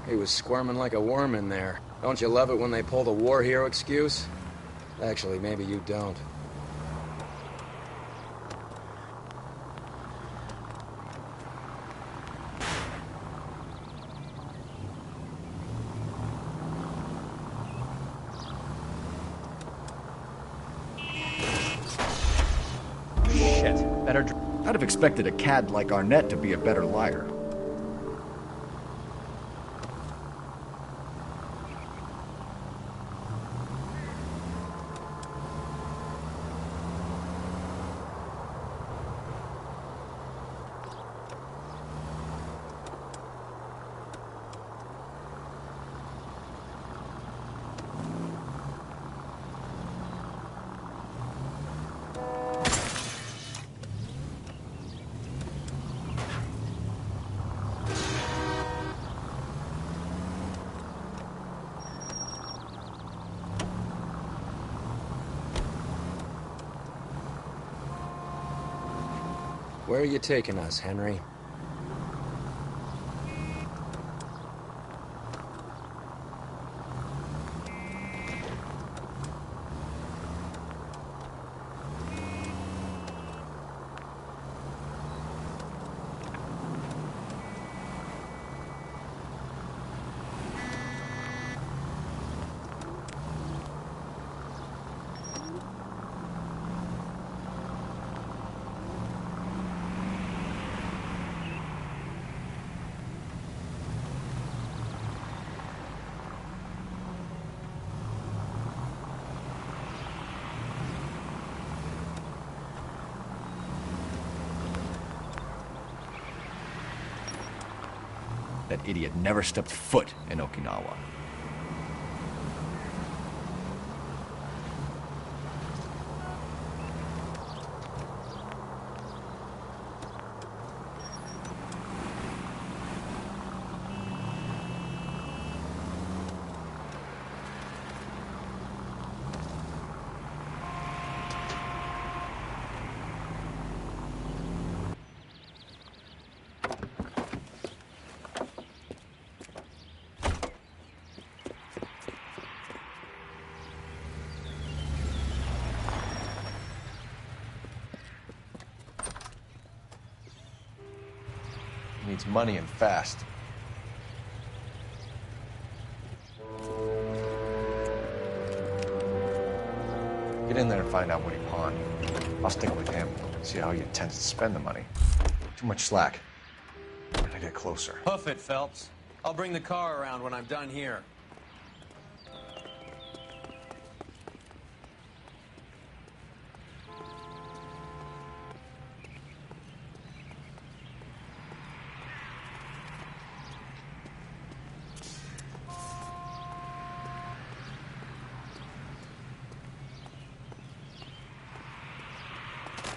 He was squirming like a worm in there. Don't you love it when they pull the war hero excuse? Actually, maybe you don't. Shit. I'd have expected a cad like Arnett to be a better liar. Where are you taking us, Henry? That idiot never stepped foot in Okinawa. Needs money and fast. Get in there and find out what he pawned. I'll stick with him, see how he intends to spend the money. Too much slack. I get closer. Hoof it, Phelps. I'll bring the car around when I'm done here.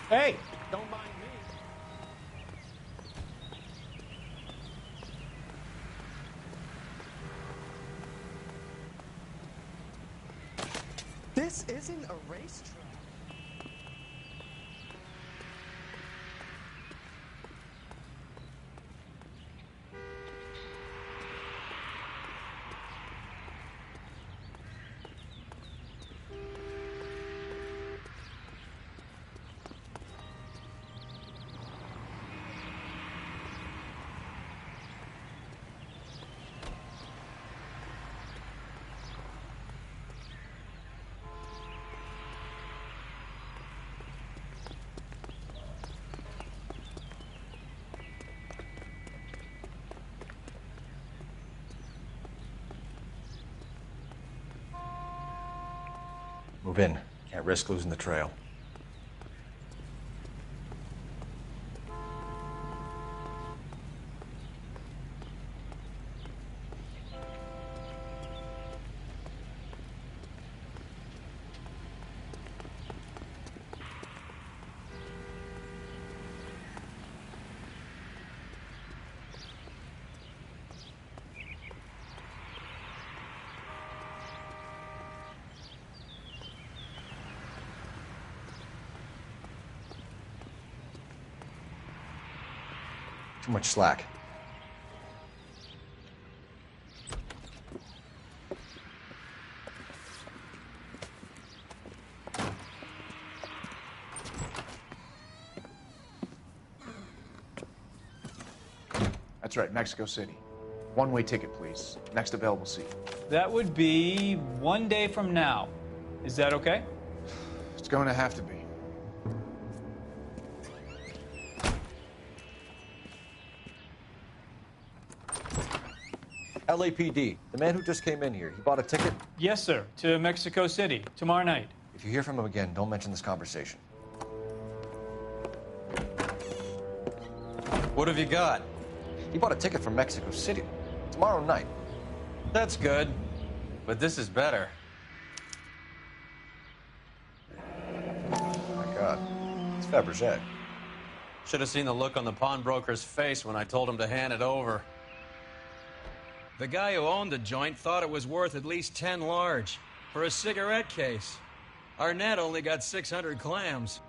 Hey, don't mind me. This isn't a racetrack. Move in. Can't risk losing the trail. Too much slack. right, Mexico City. One-way ticket, please. Next available seat. That would be 1 day from now. Is that okay? It's going to have to be. LAPD, the man who just came in here, he bought a ticket? Yes, sir. To Mexico City, tomorrow night. If you hear from him again, don't mention this conversation. What have you got? He bought a ticket for Mexico City. Tomorrow night. That's good. But this is better. Oh my God. It's Fabergé. Should have seen the look on the pawnbroker's face when I told him to hand it over. The guy who owned the joint thought it was worth at least 10 large for a cigarette case. Arnett only got 600 clams.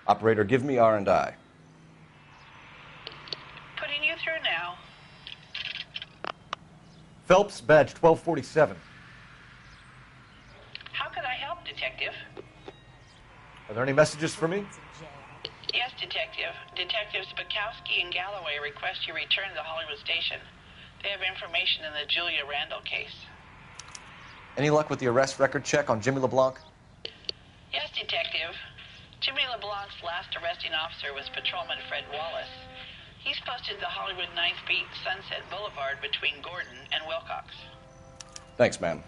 Operator, give me R&I. Putting you through now. Phelps, badge 1247. How could I help, Detective? Are there any messages for me? Yes, Detective. Detectives Bukowski and Galloway request you return to the Hollywood station. They have information in the Julia Randall case. Any luck with the arrest record check on Jimmy LeBlanc? Yes, Detective. Jimmy LeBlanc's last arresting officer was Patrolman Fred Wallace. He's posted the Hollywood 9th Beat Sunset Boulevard between Gordon and Wilcox. Thanks, ma'am.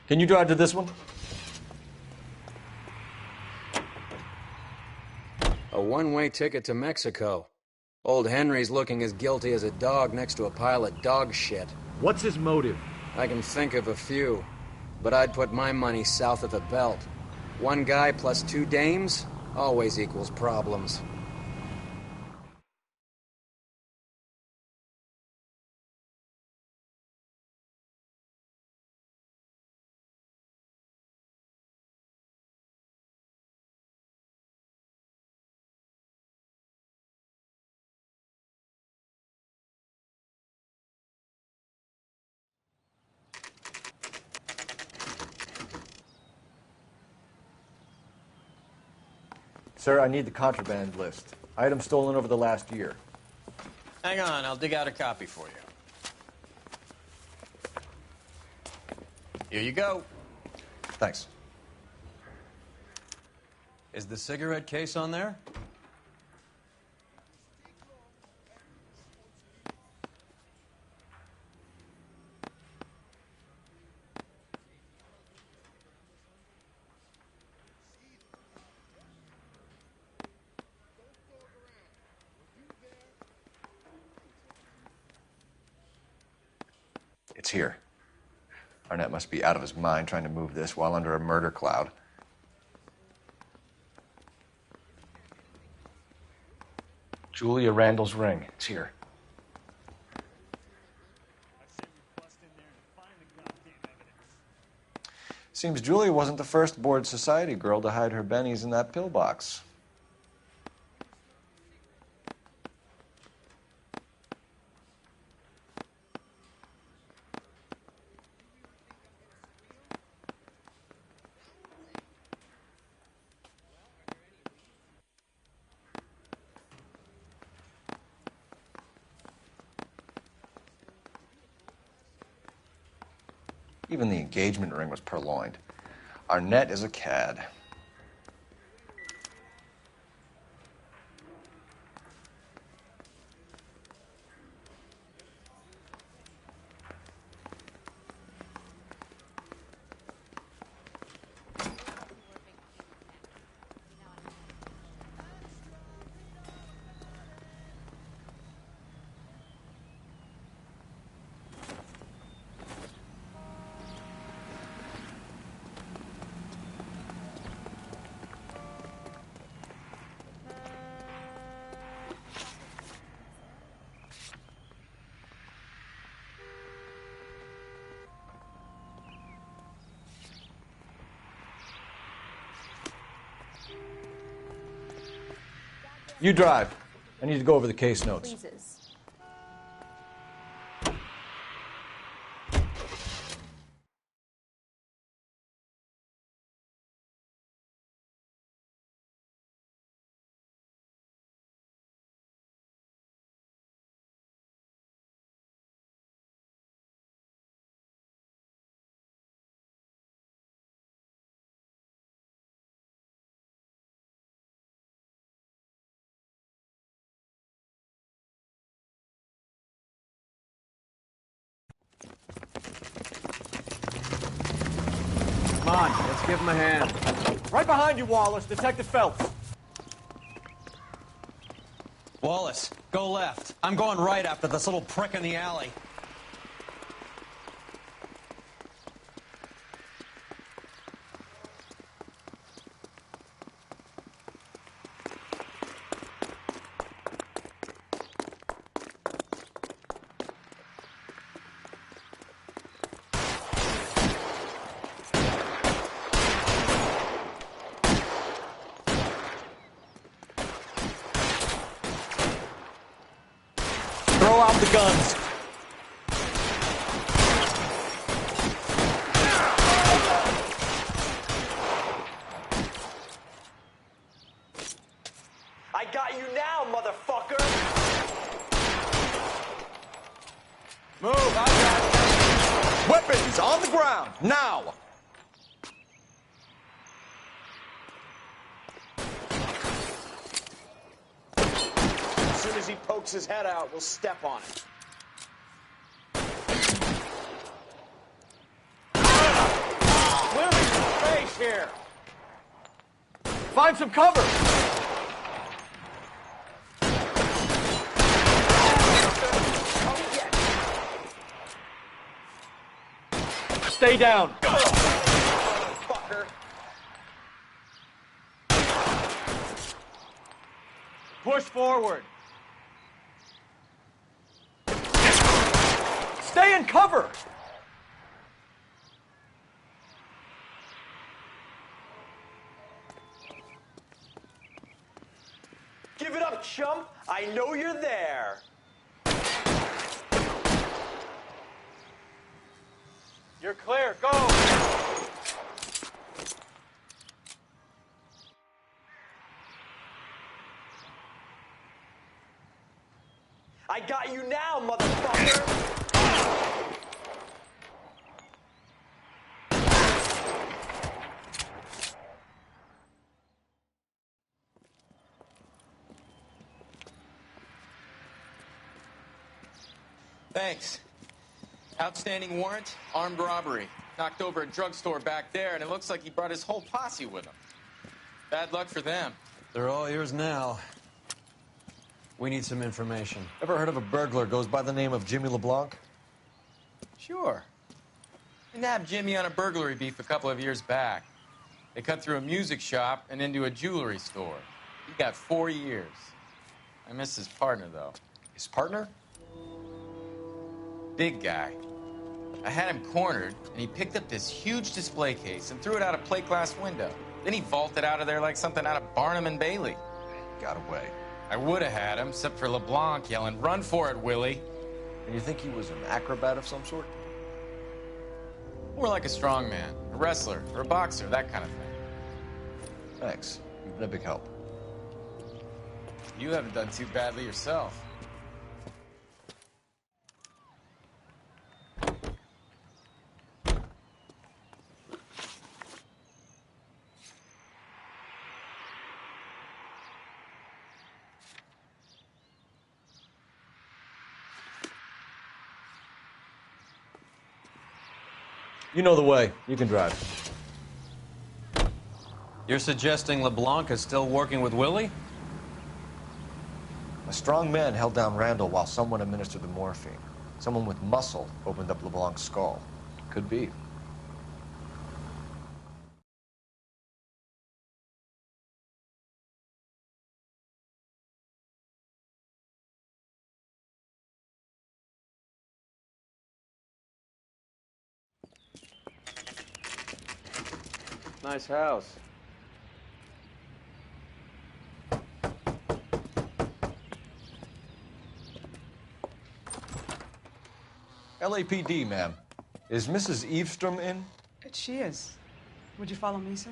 Can you drive to this one? A one-way ticket to Mexico. Old Henry's looking as guilty as a dog next to a pile of dog shit. What's his motive? I can think of a few, but I'd put my money south of the belt. One guy plus two dames always equals problems. Sir, I need the contraband list. Items stolen over the last year. Hang on, I'll dig out a copy for you. Here you go. Thanks. Is the cigarette case on there? It's here. Arnett must be out of his mind trying to move this while under a murder cloud. Julia Randall's ring. It's here. Seems Julia wasn't the first bored society girl to hide her bennies in that pillbox. Even the engagement ring was purloined. Arnett is a cad. You drive. I need to go over the case notes. Pleases. Come on, let's give him a hand. Right behind you, Wallace. Detective Phelps. Wallace, go left. I'm going right after this little prick in the alley. Throw out the guns. I got you now, motherfucker! Move, I got it. Weapons on the ground, now! As soon as he pokes his head out, we'll step on it. Clearing some space here. Find some cover. Stay down. Fucker. Push forward. Stay in cover. Give it up, chump. I know you're there. You're clear. Go. I got you now, motherfucker! Thanks. Outstanding warrant, armed robbery. Knocked over a drugstore back there, and it looks like he brought his whole posse with him. Bad luck for them. They're all yours now. We need some information. Ever heard of a burglar goes by the name of Jimmy LeBlanc? Sure. We nabbed Jimmy on a burglary beef a couple of years back. They cut through a music shop and into a jewelry store. He got 4 years. I miss his partner, though. His partner? Big guy. I had him cornered, and he picked up this huge display case and threw it out a plate glass window. Then he vaulted out of there like something out of Barnum and Bailey. Got away. I would have had him, except for LeBlanc yelling, "Run for it, Willie!" And you think he was an acrobat of some sort? More like a strongman, a wrestler, or a boxer, that kind of thing. Thanks. You've been a big help. You haven't done too badly yourself. You know the way. You can drive. You're suggesting LeBlanc is still working with Willie? A strong man held down Randall while someone administered the morphine. Someone with muscle opened up LeBlanc's skull. Could be. Nice house. LAPD, ma'am. Is Mrs. Eavestrom in? She is. Would you follow me, sir?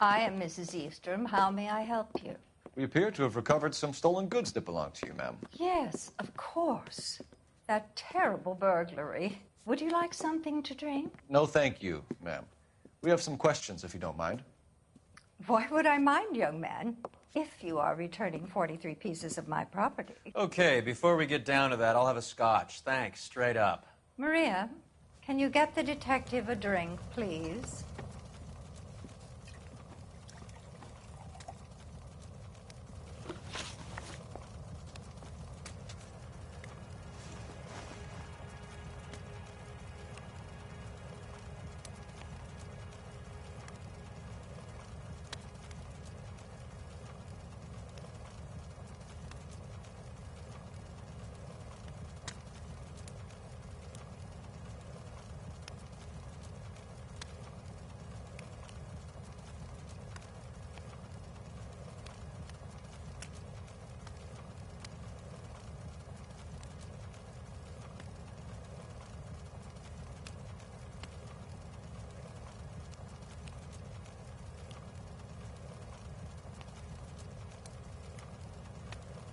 I am Mrs. Eastrom. How may I help you? We appear to have recovered some stolen goods that belong to you, ma'am. Yes, of course. That terrible burglary. Would you like something to drink? No, thank you, ma'am. We have some questions, if you don't mind. Why would I mind, young man, if you are returning 43 pieces of my property? Okay, before we get down to that, I'll have a scotch. Thanks, straight up. Maria, can you get the detective a drink, please?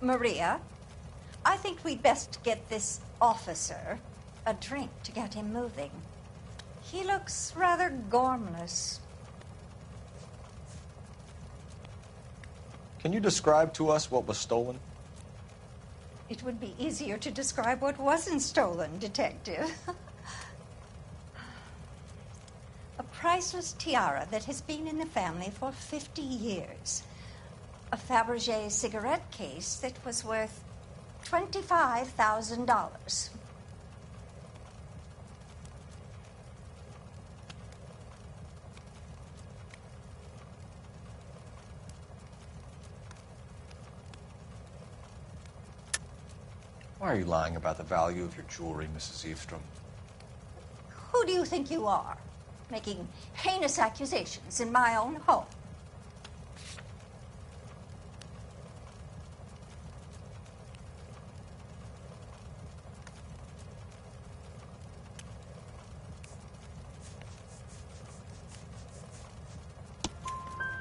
Maria, I think we'd best get this officer a drink to get him moving. He looks rather gormless. Can you describe to us what was stolen? It would be easier to describe what wasn't stolen, Detective. A priceless tiara that has been in the family for 50 years. A Fabergé cigarette case that was worth $25,000. Why are you lying about the value of your jewelry, Mrs. Eavestrom? Who do you think you are, making heinous accusations in my own home?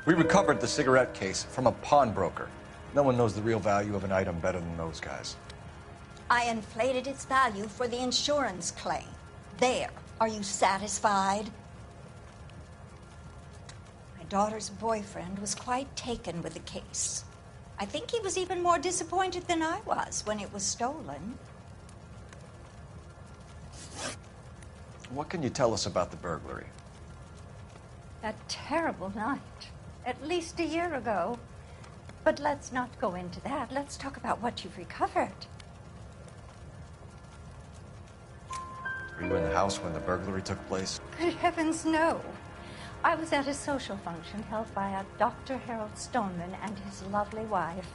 We recovered the cigarette case from a pawnbroker. No one knows the real value of an item better than those guys. I inflated its value for the insurance claim. There. Are you satisfied? My daughter's boyfriend was quite taken with the case. I think he was even more disappointed than I was when it was stolen. What can you tell us about the burglary? That terrible night. At least a year ago. But let's not go into that. Let's talk about what you've recovered. Were you in the house when the burglary took place? Good heavens, no. I was at a social function held by a Dr. Harold Stoneman and his lovely wife.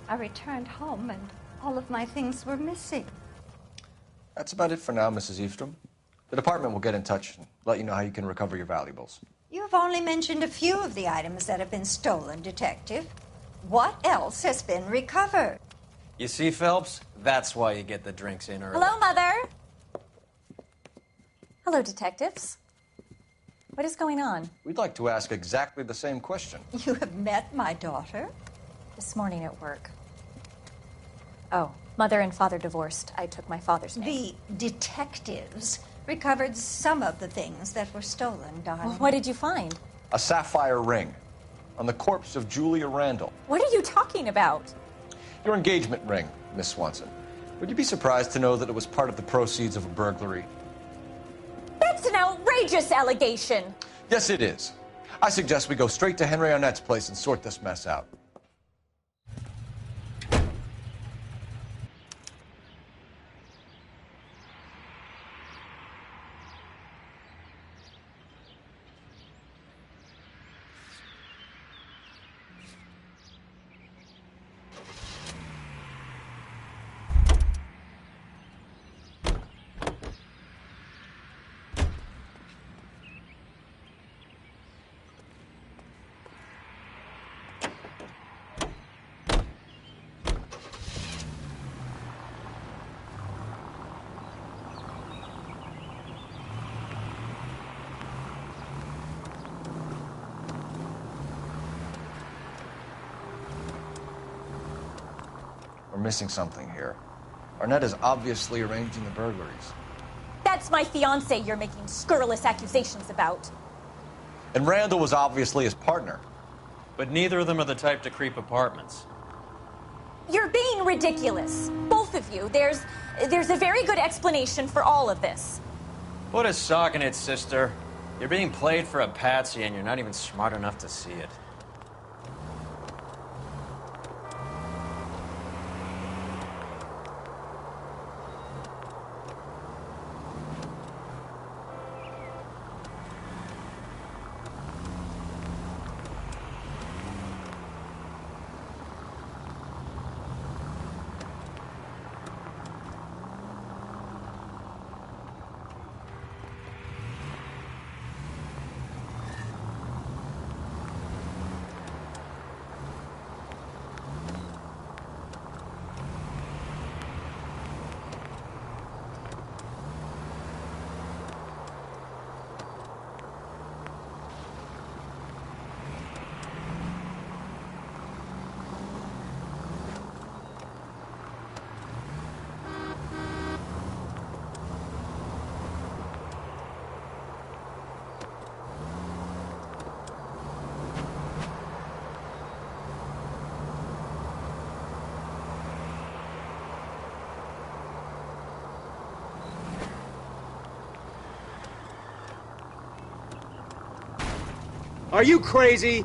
I returned home and all of my things were missing. That's about it for now, Mrs. Eavestrom. The department will get in touch and let you know how you can recover your valuables. You've only mentioned a few of the items that have been stolen, Detective. What else has been recovered? You see, Phelps? That's why you get the drinks in early. Hello, Mother. Hello, detectives. What is going on? We'd like to ask exactly the same question. You have met my daughter? This morning at work. Oh, Mother and Father divorced. I took my father's name. The detectives recovered some of the things that were stolen, darling. Well, what did you find? A sapphire ring on the corpse of Julia Randall. What are you talking about? Your engagement ring, Miss Swanson. Would you be surprised to know that it was part of the proceeds of a burglary? That's an outrageous allegation. Yes, it is. I suggest we go straight to Henry Arnett's place and sort this mess out. We're missing something here. Arnett is obviously arranging the burglaries. That's my fiance you're making scurrilous accusations about. And Randall was obviously his partner. But neither of them are the type to creep apartments. You're being ridiculous. Both of you. There's a very good explanation for all of this. Put a sock in it, sister. You're being played for a patsy and you're not even smart enough to see it. Are you crazy?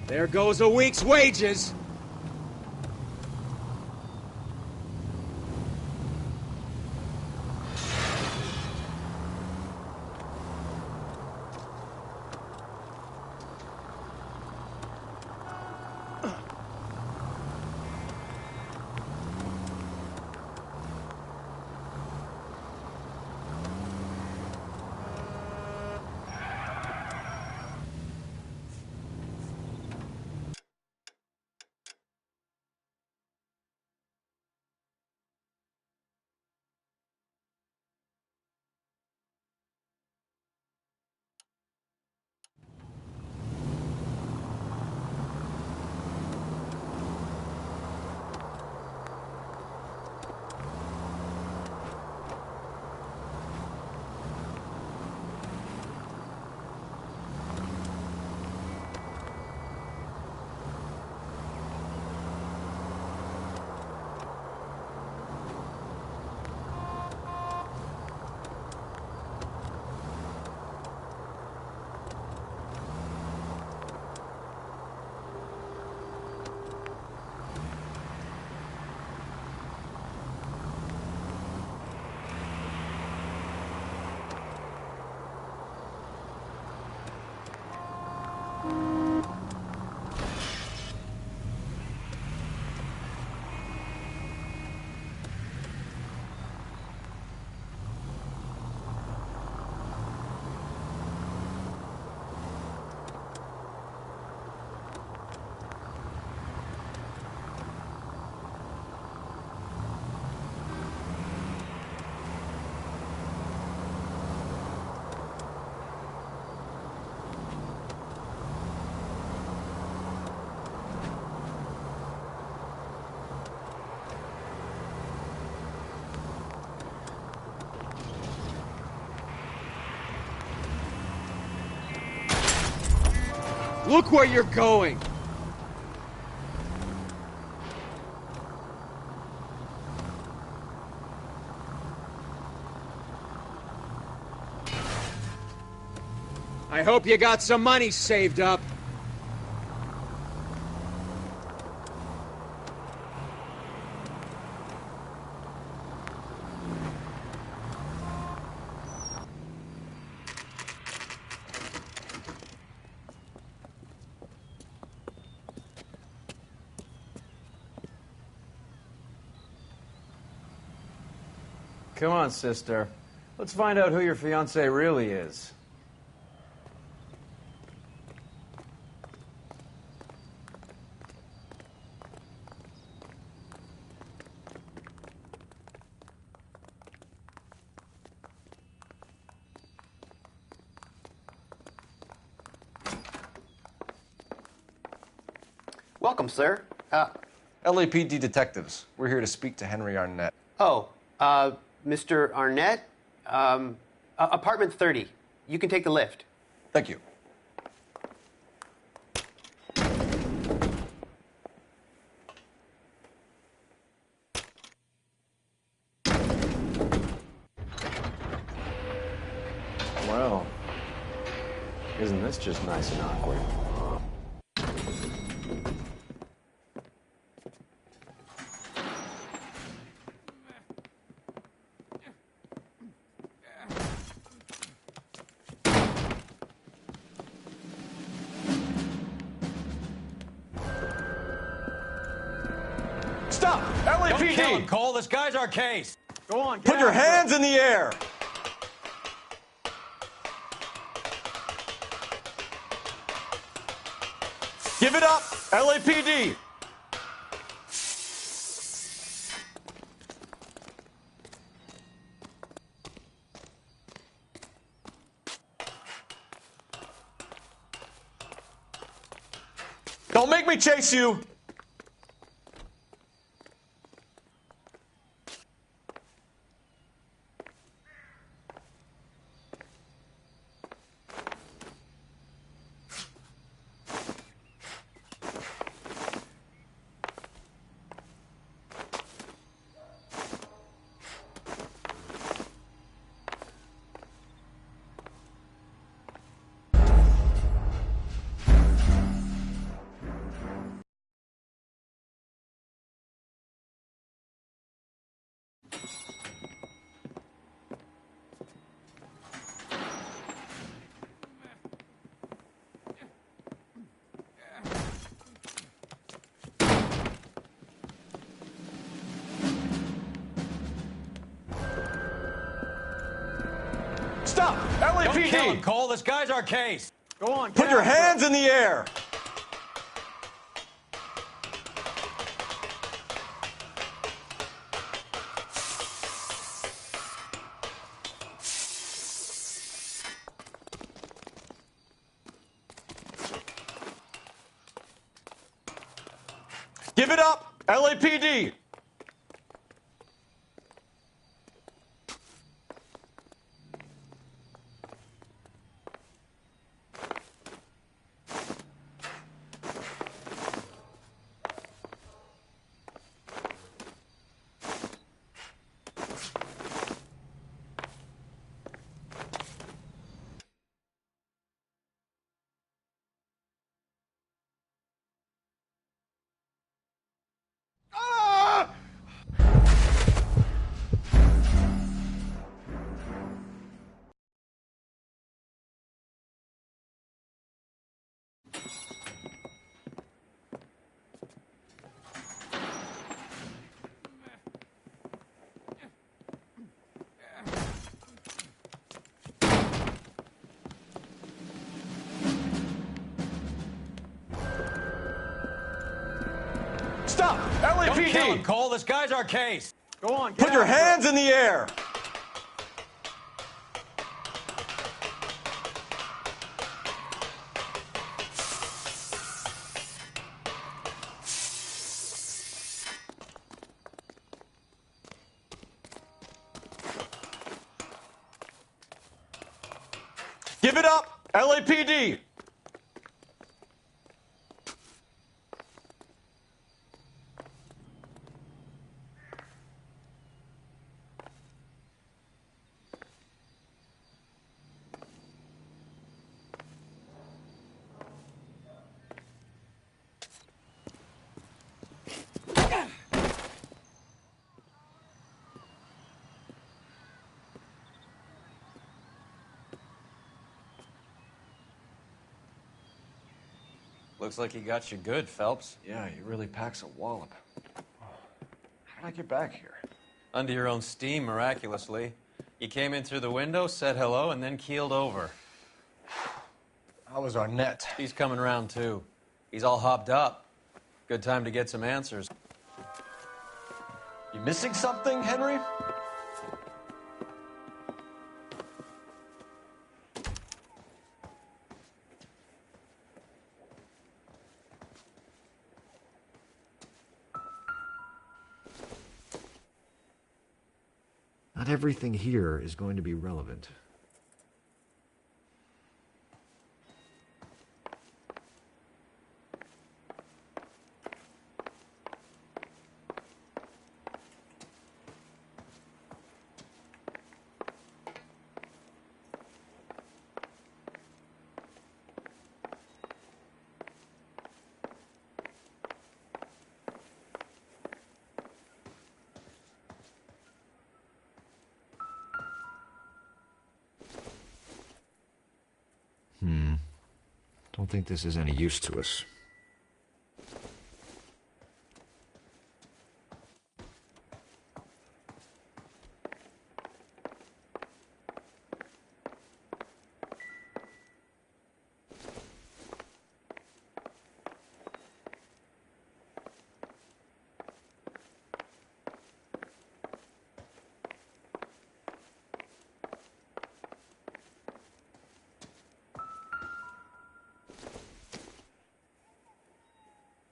There goes a week's wages. Look where you're going! I hope you got some money saved up. Come on, sister. Let's find out who your fiancé really is. Welcome, sir. LAPD detectives. We're here to speak to Henry Arnett. Mr. Arnett? Apartment 30. You can take the lift. Thank you. Well, isn't this just nice and awkward? Stop! LAPD! Don't kill him, Cole. This guy's our case. Go on, Put your hands in the air! Give it up! LAPD! Don't make me chase you! Stop! LAPD! Don't kill him, Cole. This guy's our case. Go on, Put your hands in the air! Give it up! LAPD! Stop! LAPD! Don't kill him, Cole. This guy's our case. Go on, Put your hands in the air! Give it up! LAPD! Looks like he got you good, Phelps. Yeah, he really packs a wallop. How did I get back here? Under your own steam, miraculously. You came in through the window, said hello, and then keeled over. How was Arnett? He's coming round, too. He's all hopped up. Good time to get some answers. You missing something, Henry? Not everything here is going to be relevant. Don't think this is any use to us.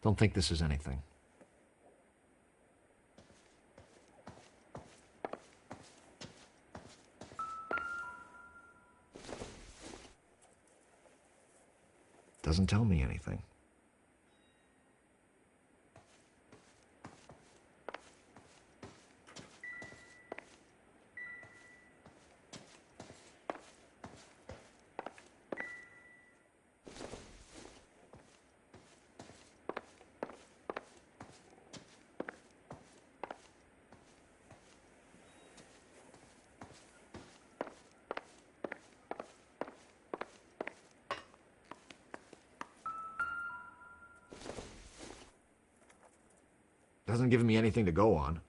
Don't think this is anything. Doesn't tell me anything. Hasn't given me anything to go on.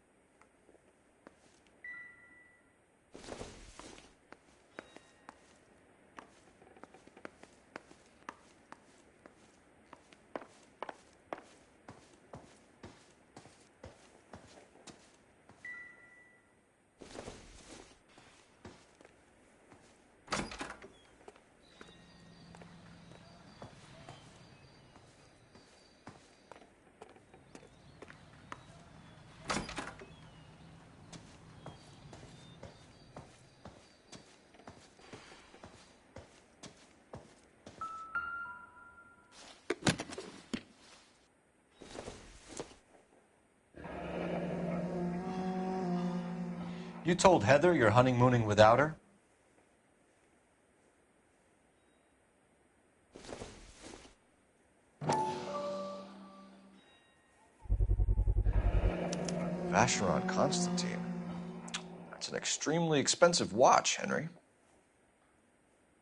You told Heather you're honeymooning without her? Vacheron Constantine. That's an extremely expensive watch, Henry.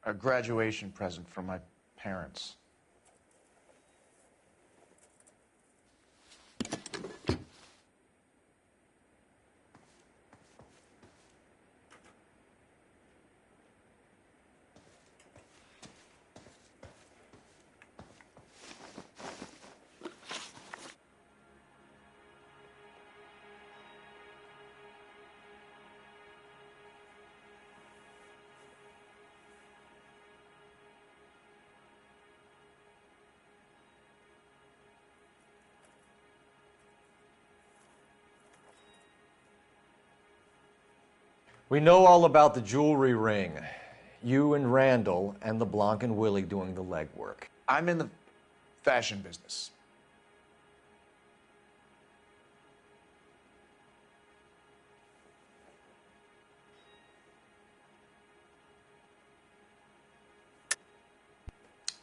A graduation present from my parents. We know all about the jewelry ring. You and Randall and LeBlanc and Willie doing the legwork. I'm in the fashion business.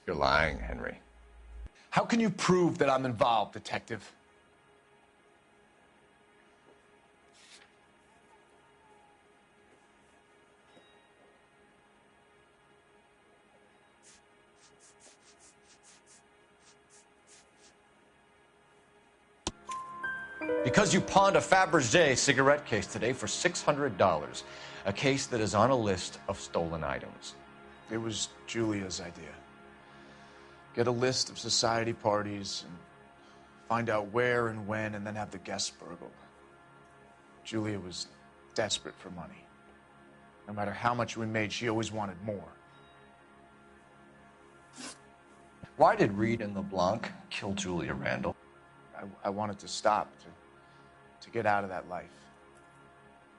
You're lying, Henry. How can you prove that I'm involved, Detective? Because you pawned a Fabergé cigarette case today for $600. A case that is on a list of stolen items. It was Julia's idea. Get a list of society parties and find out where and when, and then have the guests burgled. Julia was desperate for money. No matter how much we made, she always wanted more. Why did Reed and LeBlanc kill Julia Randall? I wanted to stop, to get out of that life.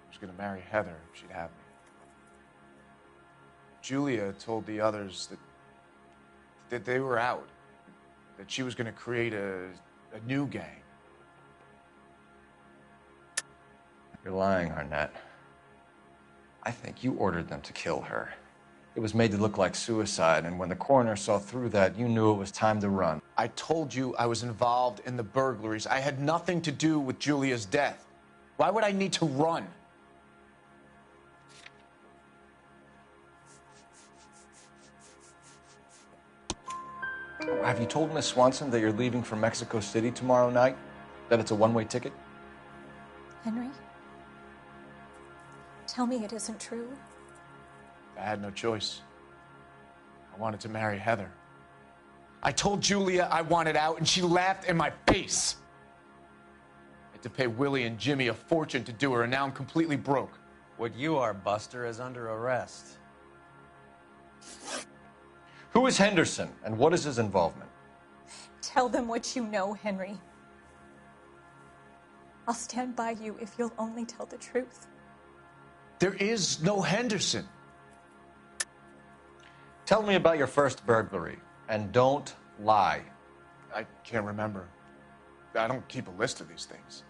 I was going to marry Heather if she'd have me. Julia told the others that they were out, that she was going to create a new gang. You're lying, Arnett. I think you ordered them to kill her. It was made to look like suicide, and when the coroner saw through that, you knew it was time to run. I told you I was involved in the burglaries. I had nothing to do with Julia's death. Why would I need to run? Have you told Miss Swanson that you're leaving for Mexico City tomorrow night? That it's a one-way ticket? Henry? Tell me it isn't true. I had no choice. I wanted to marry Heather. I told Julia I wanted out, and she laughed in my face. I had to pay Willie and Jimmy a fortune to do her, and now I'm completely broke. What you are, Buster, is under arrest. Who is Henderson, and what is his involvement? Tell them what you know, Henry. I'll stand by you if you'll only tell the truth. There is no Henderson. Tell me about your first burglary, and don't lie. I can't remember. I don't keep a list of these things.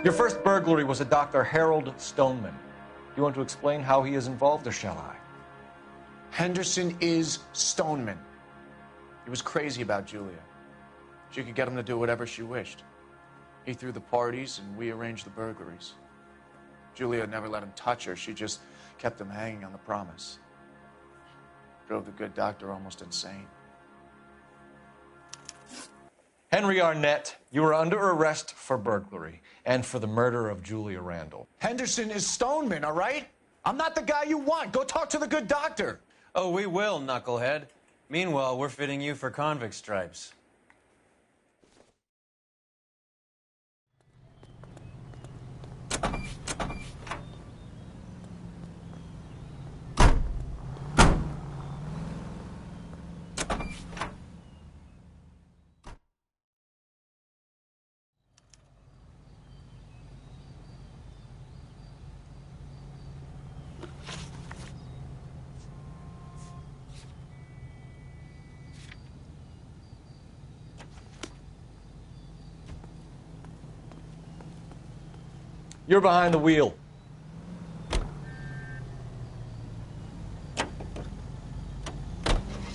Your first burglary was a Dr. Harold Stoneman. Do you want to explain how he is involved, or shall I? Henderson is Stoneman. He was crazy about Julia. She could get him to do whatever she wished. He threw the parties, and we arranged the burglaries. Julia never let him touch her. She just kept him hanging on the promise. Drove the good doctor almost insane. Henry Arnett, you are under arrest for burglary and for the murder of Julia Randall. Henderson is Stoneman, all right? I'm not the guy you want. Go talk to the good doctor. Oh, we will, knucklehead. Meanwhile, we're fitting you for convict stripes. You're behind the wheel.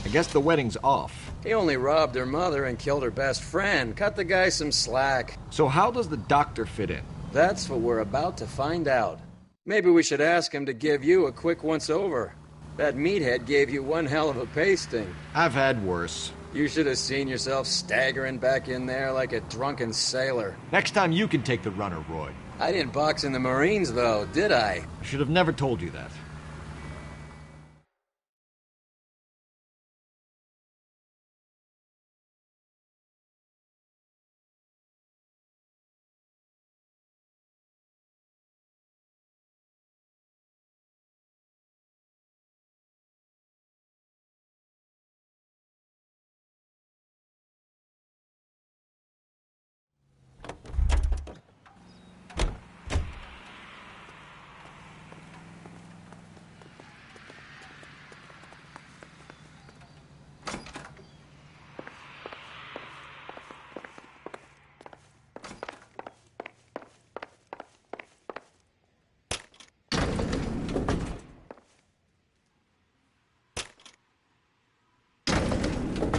I guess the wedding's off. He only robbed her mother and killed her best friend. Cut the guy some slack. So how does the doctor fit in? That's what we're about to find out. Maybe we should ask him to give you a quick once-over. That meathead gave you one hell of a pasting. I've had worse. You should have seen yourself staggering back in there like a drunken sailor. Next time you can take the runner, Roy. I didn't box in the Marines, though, did I? I should have never told you that.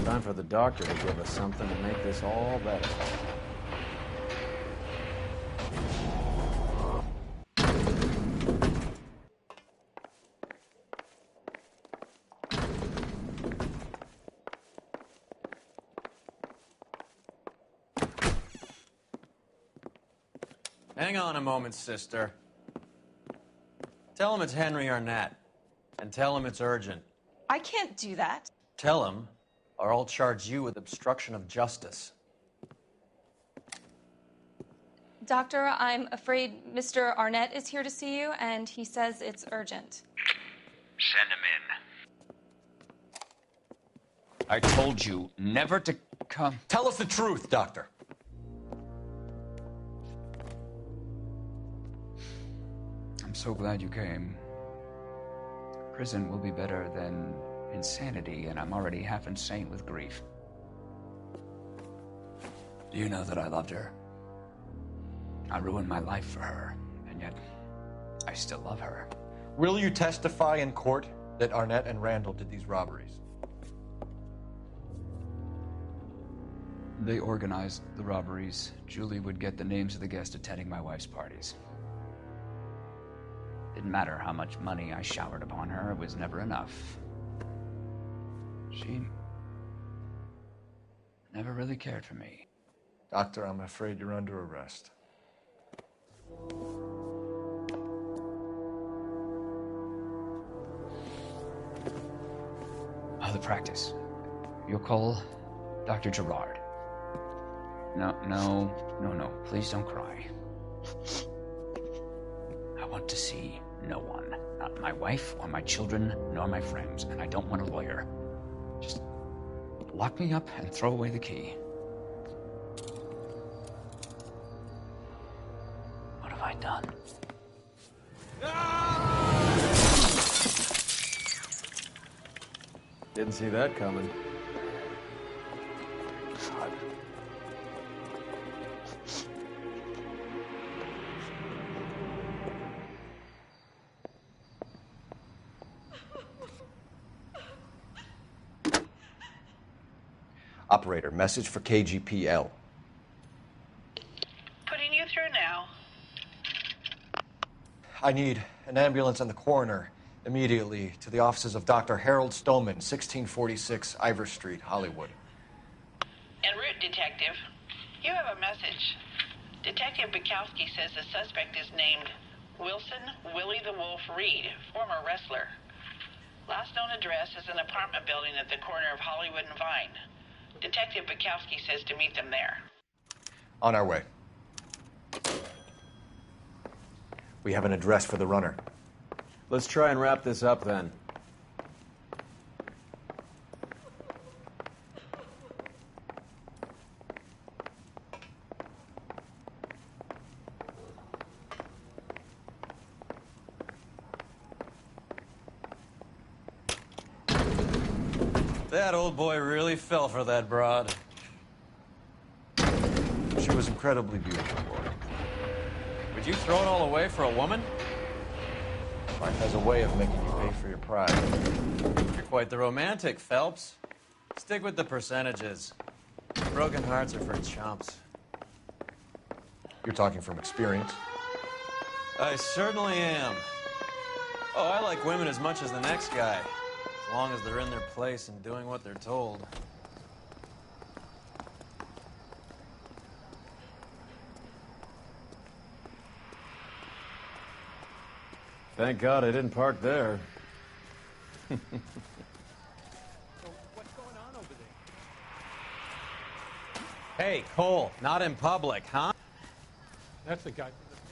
Time for the doctor to give us something to make this all better. Hang on a moment, sister. Tell him it's Henry Arnett. And tell him it's urgent. I can't do that. Tell him, or I'll charge you with obstruction of justice. Doctor, I'm afraid Mr. Arnett is here to see you, and he says it's urgent. Send him in. I told you never to come. Tell us the truth, Doctor. I'm so glad you came. Prison will be better than insanity, and I'm already half insane with grief. Do you know that I loved her? I ruined my life for her, and yet I still love her. Will you testify in court that Arnett and Randall did these robberies? They organized the robberies. Julie would get the names of the guests attending my wife's parties. Didn't matter how much money I showered upon her, it was never enough. She never really cared for me. Doctor, I'm afraid you're under arrest. The practice. You'll call Dr. Gerard. No. Please don't cry. I want to see no one. Not my wife, or my children, nor my friends. And I don't want a lawyer. Just lock me up and throw away the key. What have I done? Didn't see that coming. God. Operator, message for KGPL. Putting you through now. I need an ambulance and the coroner immediately to the offices of Dr. Harold Stoneman, 1646 Ivor Street, Hollywood. En route, Detective. You have a message. Detective Bukowski says the suspect is named Wilson Willie the Wolf Reed, former wrestler. Last known address is an apartment building at the corner of Hollywood and Vine. Detective Bukowski says to meet them there. On our way. We have an address for the runner. Let's try and wrap this up then. That old boy really fell for that broad. She was incredibly beautiful, Lord. Would you throw it all away for a woman? Life has a way of making you pay for your pride. You're quite the romantic, Phelps. Stick with the percentages. Broken hearts are for chumps. You're talking from experience. I certainly am. Oh, I like women as much as the next guy. As long as they're in their place and doing what they're told. Thank God I didn't park there. So what's going on over there? Hey, Cole, not in public, huh? That's the guy from the paper.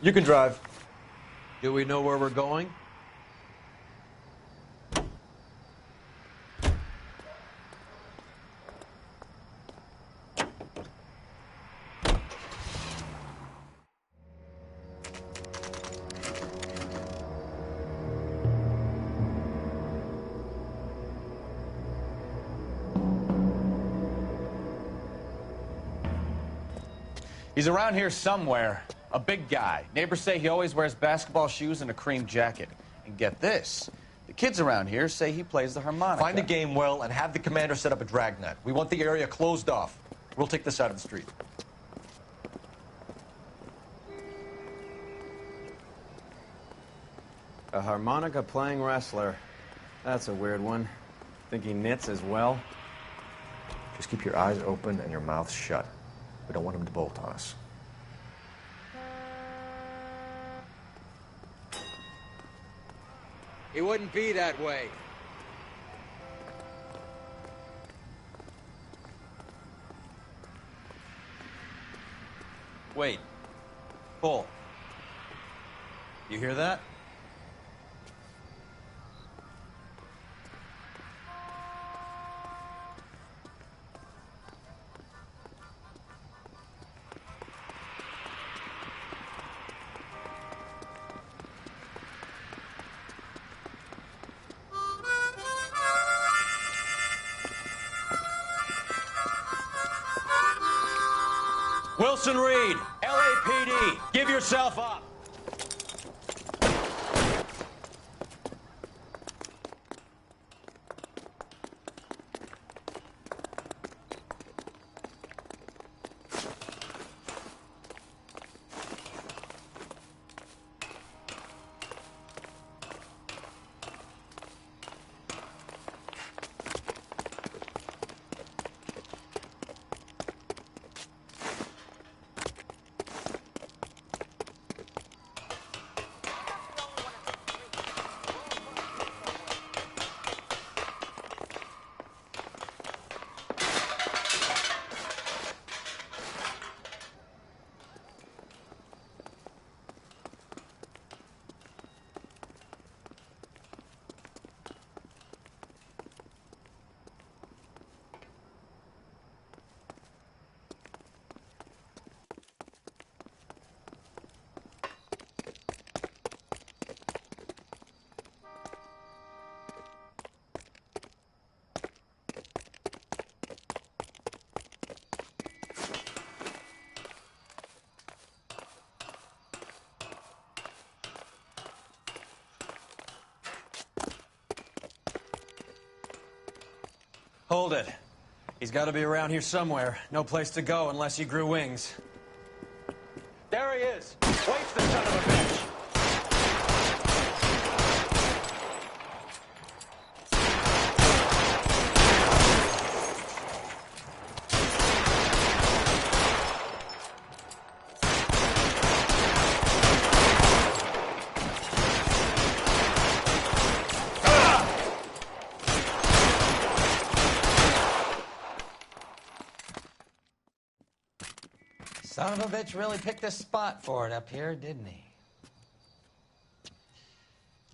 You can drive. Do we know where we're going? He's around here somewhere. A big guy. Neighbors say he always wears basketball shoes and a cream jacket. And get this, the kids around here say he plays the harmonica. Find the game well and have the commander set up a dragnet. We want the area closed off. We'll take this side of the street. A harmonica-playing wrestler. That's a weird one. Think he knits as well? Just keep your eyes open and your mouth shut. We don't want him to bolt on us. He wouldn't be that way. Wait. Bull. You hear that? Wilson Reed, LAPD, give yourself up. Hold it. He's got to be around here somewhere. No place to go unless he grew wings. There he is. Waits the son of a bitch. Son of a bitch really picked a spot for it up here, didn't he?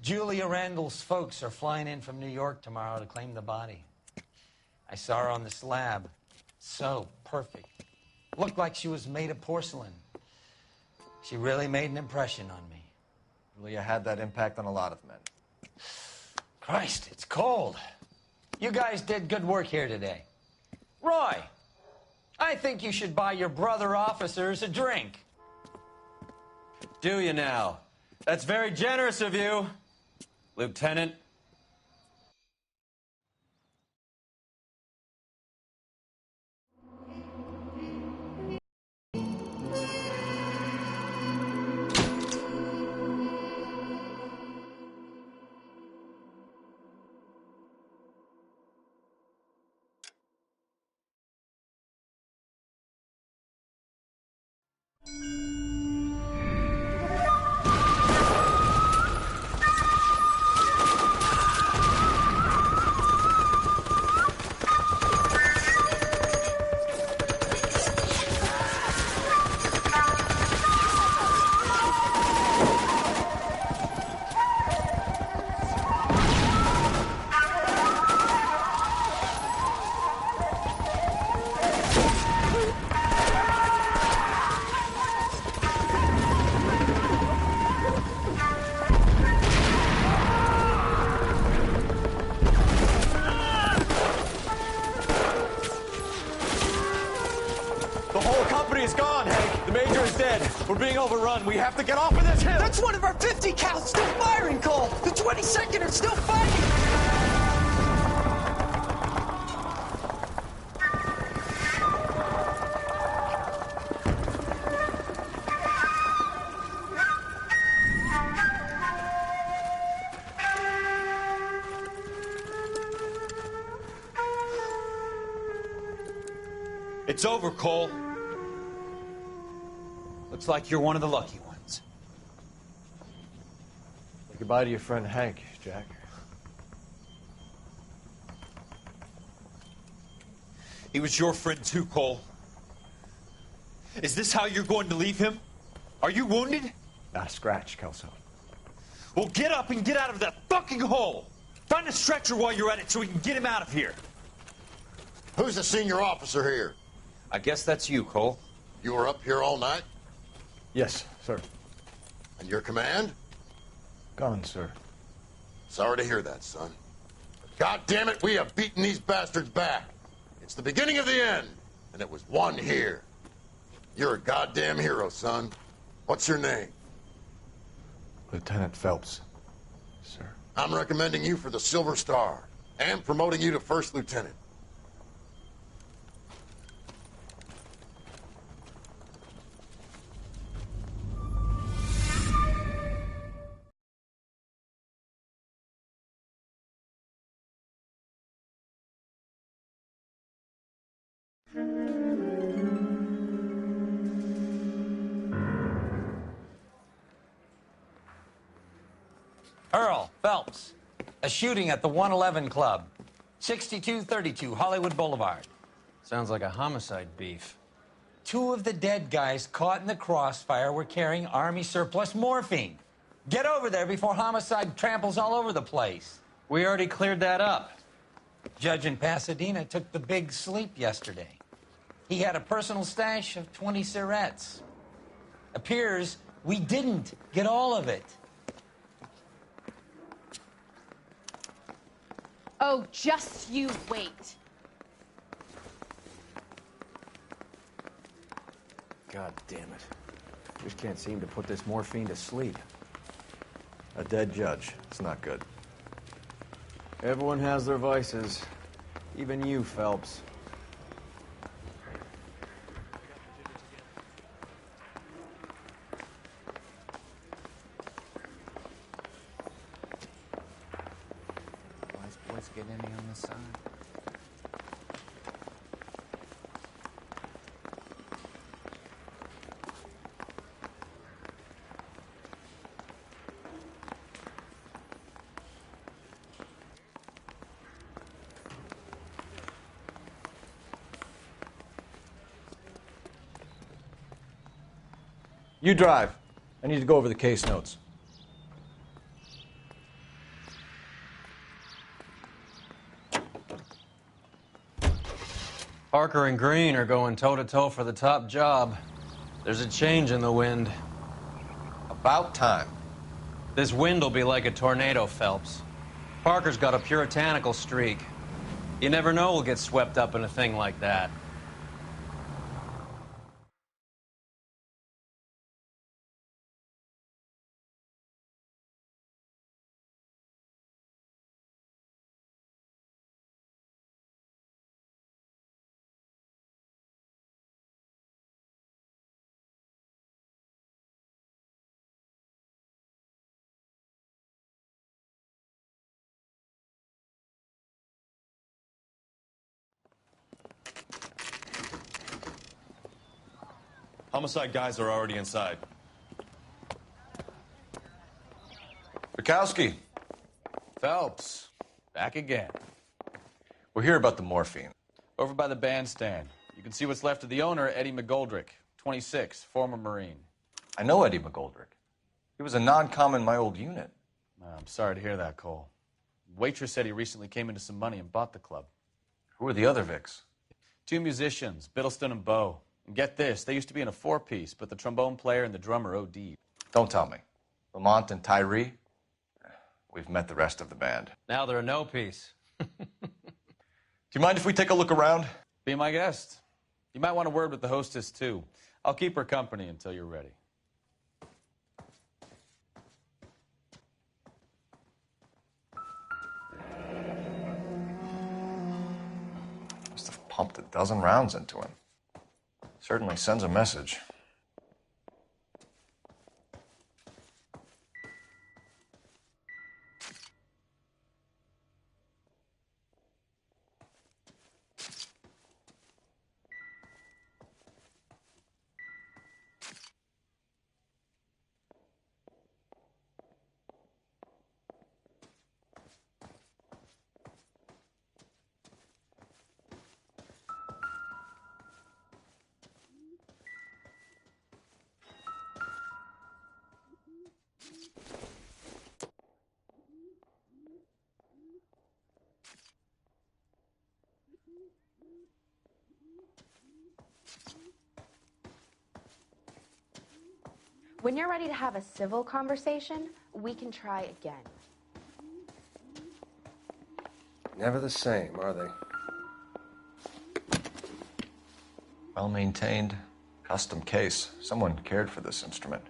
Julia Randall's folks are flying in from New York tomorrow to claim the body. I saw her on the slab. So perfect. Looked like she was made of porcelain. She really made an impression on me. Julia had that impact on a lot of men. Christ, it's cold. You guys did good work here today. Roy, I think you should buy your brother officers a drink. Do you now? That's very generous of you, Lieutenant. We're being overrun. We have to get off of this hill. That's one of our 50 cals still firing, Cole. The 22nd are still fighting. It's over, Cole. Looks like you're one of the lucky ones. Say goodbye to your friend Hank, Jack. He was your friend too, Cole. Is this how you're going to leave him? Are you wounded? Scratch, Kelso. Well, get up and get out of that fucking hole! Find a stretcher while you're at it so we can get him out of here. Who's the senior officer here? I guess that's you, Cole. You were up here all night? Yes, sir. And your command? Gone, sir. Sorry to hear that, son. But God damn it, we have beaten these bastards back. It's the beginning of the end, and it was one here. You're a goddamn hero, son. What's your name? Lieutenant Phelps, sir. I'm recommending you for the Silver Star and promoting you to first lieutenant. Earl Phelps, a shooting at the 111 Club, 6232 Hollywood Boulevard. Sounds like a homicide beef. 2 of the dead guys caught in the crossfire were carrying Army surplus morphine. Get over there before homicide tramples all over the place. We already cleared that up. Judge in Pasadena took the big sleep yesterday. He had a personal stash of 20 cigarettes. Appears we didn't get all of it. Oh, just you wait. God damn it. Just can't seem to put this morphine to sleep. A dead judge. It's not good. Everyone has their vices. Even you, Phelps. Boys get any on the side? You drive. I need to go over the case notes. Parker and Green are going toe-to-toe for the top job. There's a change in the wind. About time. This wind will be like a tornado, Phelps. Parker's got a puritanical streak. You never know we'll get swept up in a thing like that. Homicide guys are already inside. Bukowski. Phelps, back again. We're here about the morphine. Over by the bandstand. You can see what's left of the owner, Eddie McGoldrick, 26, former Marine. I know Eddie McGoldrick. He was a non-com in my old unit. I'm sorry to hear that, Cole. Waitress said he recently came into some money and bought the club. Who are the other Vics? 2 musicians, Biddleston and Bowe. And get this, they used to be in a 4-piece, but the trombone player and the drummer OD'd. Don't tell me. Lamont and Tyree? We've met the rest of the band. Now they're a no-piece. Do you mind if we take a look around? Be my guest. You might want a word with the hostess, too. I'll keep her company until you're ready. Must have pumped a dozen rounds into him. Certainly sends a message. When you're ready to have a civil conversation, we can try again. Never the same, are they? Well maintained, custom case. Someone cared for this instrument.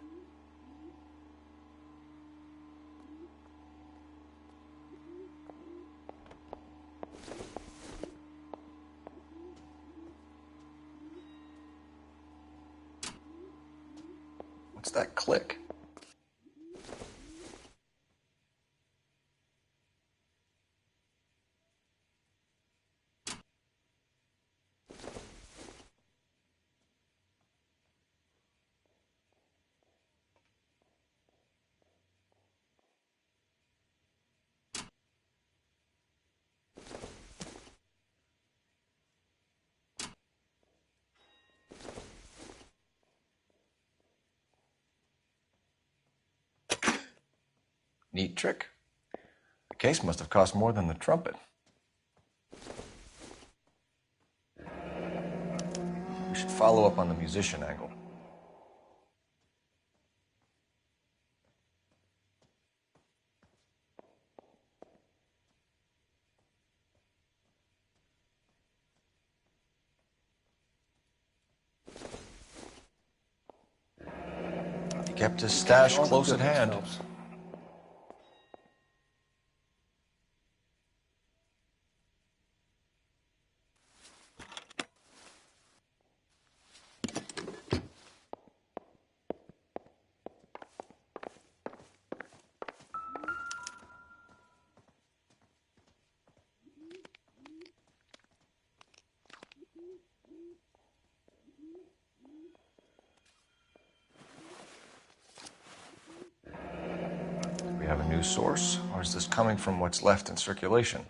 What's that click? Neat trick. The case must have cost more than the trumpet. We should follow up on the musician angle. He kept his stash close at hand. We have a new source, or is this coming from what's left in circulation?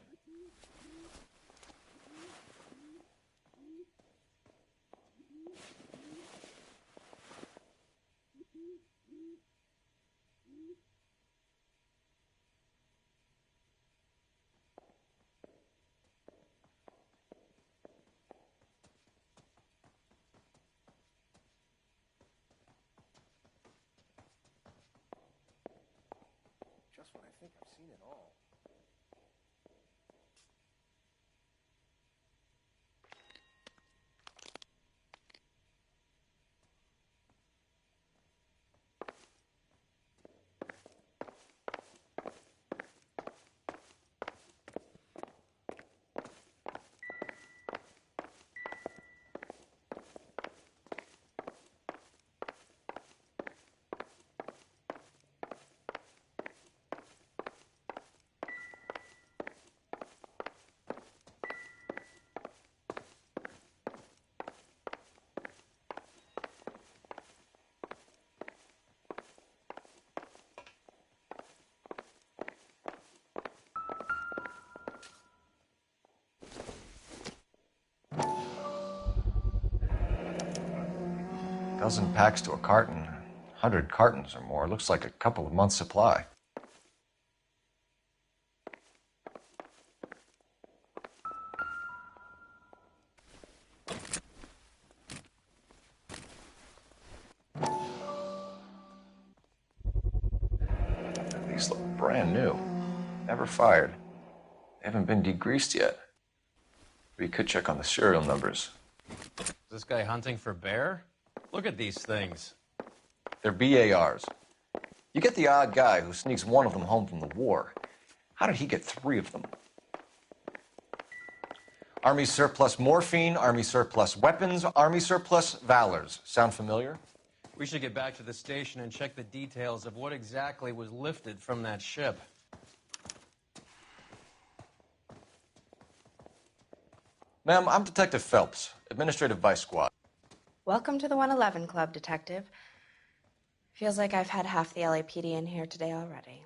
Just when I think I've seen it all. Dozen packs to a carton, 100 cartons or more. Looks like a couple of months' supply. These look brand new. Never fired. They haven't been degreased yet. We could check on the serial numbers. Is this guy hunting for bear? Look at these things. They're BARs. You get the odd guy who sneaks one of them home from the war. How did he get 3 of them? Army surplus morphine, Army surplus weapons, Army surplus valors. Sound familiar? We should get back to the station and check the details of what exactly was lifted from that ship. Ma'am, I'm Detective Phelps, Administrative Vice Squad. Welcome to the 111 Club, Detective. Feels like I've had half the LAPD in here today already.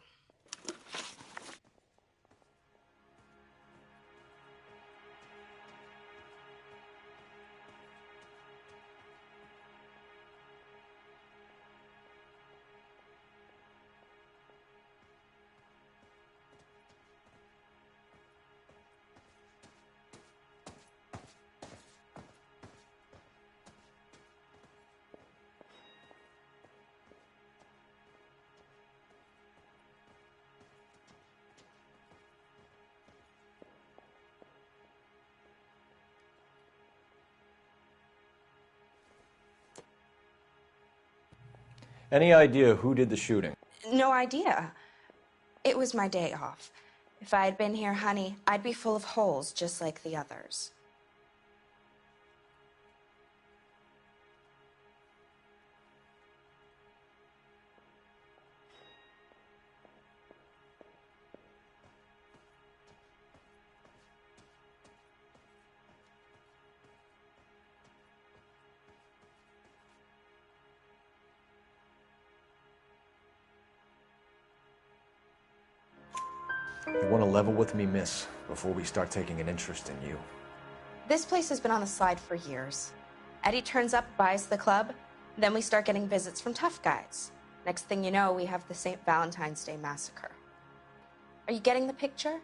Any idea who did the shooting? No idea. It was my day off. If I had been here, honey, I'd be full of holes just like the others. You want to level with me, miss, before we start taking an interest in you? This place has been on the slide for years. Eddie turns up, buys the club, then we start getting visits from tough guys. Next thing you know, we have the St. Valentine's Day massacre. Are you getting the picture?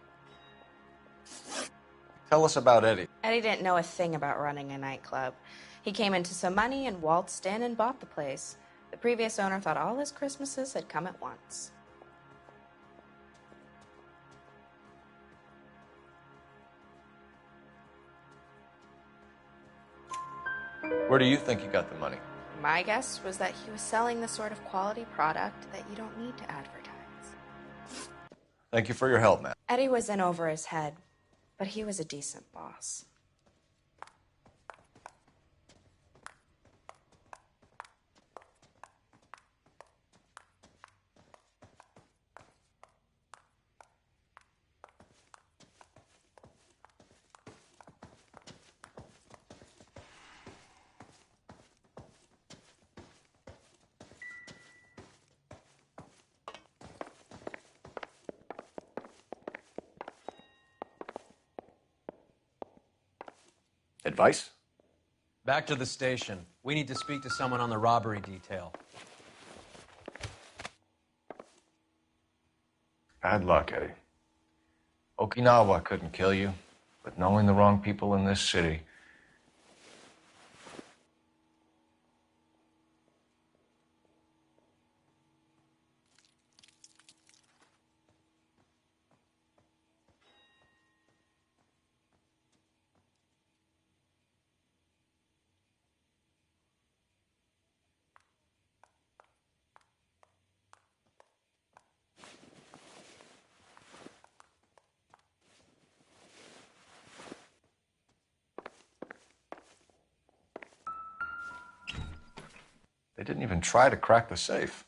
Tell us about Eddie. Eddie didn't know a thing about running a nightclub. He came into some money and waltzed in and bought the place. The previous owner thought all his Christmases had come at once. Where do you think he got the money? My guess was that he was selling the sort of quality product that you don't need to advertise. Thank you for your help, man. Eddie was in over his head, but he was a decent boss. Advice? Back to the station. We need to speak to someone on the robbery detail. Bad luck, Eddie. Okinawa couldn't kill you, but knowing the wrong people in this city. They didn't even try to crack the safe.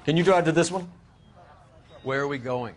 Can you drive to this one? Where are we going?